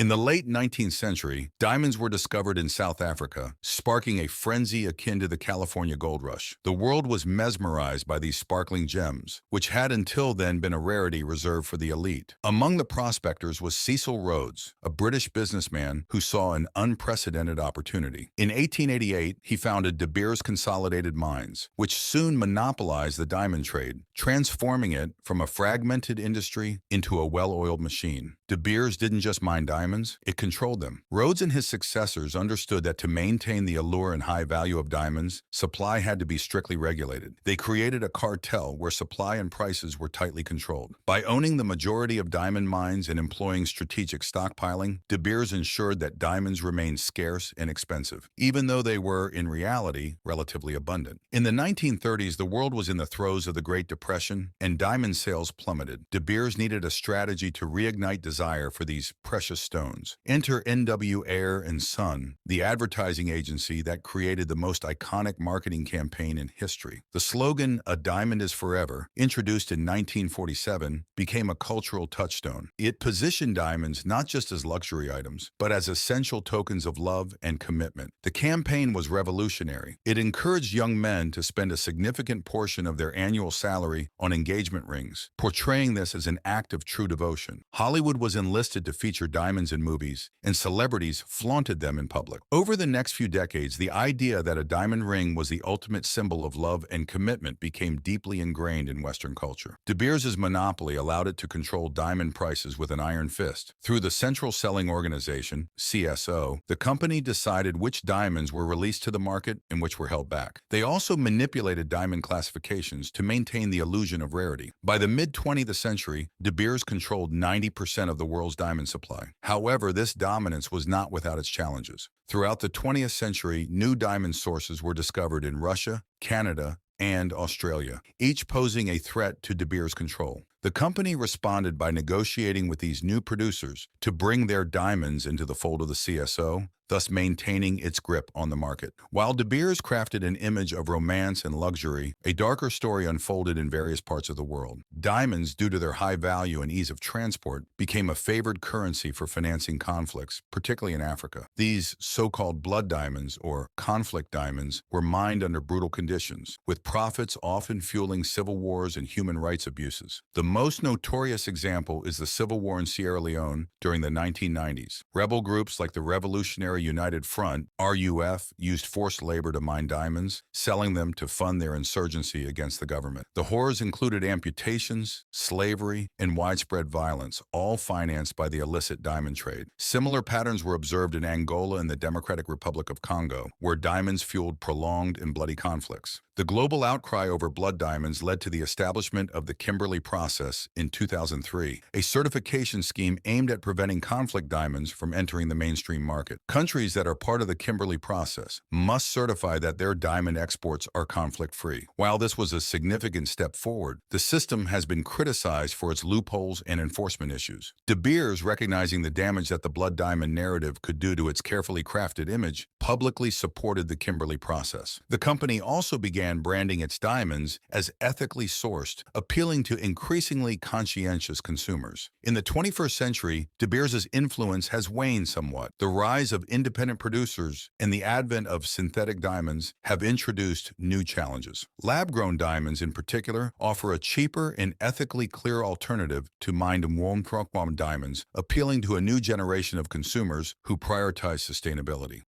In the late 19th century, diamonds were discovered in South Africa, sparking a frenzy akin to the California gold rush. The world was mesmerized by these sparkling gems, which had until then been a rarity reserved for the elite. Among the prospectors was Cecil Rhodes, a British businessman who saw an unprecedented opportunity. In 1888, he founded De Beers Consolidated Mines, which soon monopolized the diamond trade, transforming it from a fragmented industry into a well-oiled machine. De Beers didn't just mine diamonds, it controlled them. Rhodes and his successors understood that to maintain the allure and high value of diamonds, supply had to be strictly regulated. They created a cartel where supply and prices were tightly controlled. By owning the majority of diamond mines and employing strategic stockpiling, De Beers ensured that diamonds remained scarce and expensive, even though they were, in reality, relatively abundant. In the 1930s, the world was in the throes of the Great Depression, and diamond sales plummeted. De Beers needed a strategy to reignite desire for these precious stones. Enter NW Air and Son, the advertising agency that created the most iconic marketing campaign in history. The slogan, "A diamond is forever," introduced in 1947, became a cultural touchstone. It positioned diamonds not just as luxury items, but as essential tokens of love and commitment. The campaign was revolutionary. It encouraged young men to spend a significant portion of their annual salary on engagement rings, portraying this as an act of true devotion. Hollywood was enlisted to feature diamonds in movies, and celebrities flaunted them in public. Over the next few decades, the idea that a diamond ring was the ultimate symbol of love and commitment became deeply ingrained in Western culture. De Beers' monopoly allowed it to control diamond prices with an iron fist. Through the Central Selling Organization, CSO, the company decided which diamonds were released to the market and which were held back. They also manipulated diamond classifications to maintain the illusion of rarity. By the mid-20th century, De Beers controlled 90% of the world's diamond supply. However, this dominance was not without its challenges. Throughout the 20th century, new diamond sources were discovered in Russia, Canada, and Australia, each posing a threat to De Beers' control. The company responded by negotiating with these new producers to bring their diamonds into the fold of the CSO, thus maintaining its grip on the market. While De Beers crafted an image of romance and luxury, a darker story unfolded in various parts of the world. Diamonds, due to their high value and ease of transport, became a favored currency for financing conflicts, particularly in Africa. These so-called blood diamonds, or conflict diamonds, were mined under brutal conditions, with profits often fueling civil wars and human rights abuses. The most notorious example is the civil war in Sierra Leone during the 1990s. Rebel groups like the Revolutionary United Front, RUF, used forced labor to mine diamonds, selling them to fund their insurgency against the government. The horrors included amputations, slavery, and widespread violence, all financed by the illicit diamond trade. Similar patterns were observed in Angola and the Democratic Republic of Congo, where diamonds fueled prolonged and bloody conflicts. The global outcry over blood diamonds led to the establishment of the Kimberley Process in 2003, a certification scheme aimed at preventing conflict diamonds from entering the mainstream market. Countries that are part of the Kimberley Process must certify that their diamond exports are conflict-free. While this was a significant step forward, the system has been criticized for its loopholes and enforcement issues. De Beers, recognizing the damage that the blood diamond narrative could do to its carefully crafted image, publicly supported the Kimberley Process. The company also began branding its diamonds as ethically sourced, appealing to increasingly conscientious consumers. In the 21st century, De Beers' influence has waned somewhat. The rise of independent producers and the advent of synthetic diamonds have introduced new challenges. Lab-grown diamonds, in particular, offer a cheaper and ethically clear alternative to mined diamonds, appealing to a new generation of consumers who prioritize sustainability.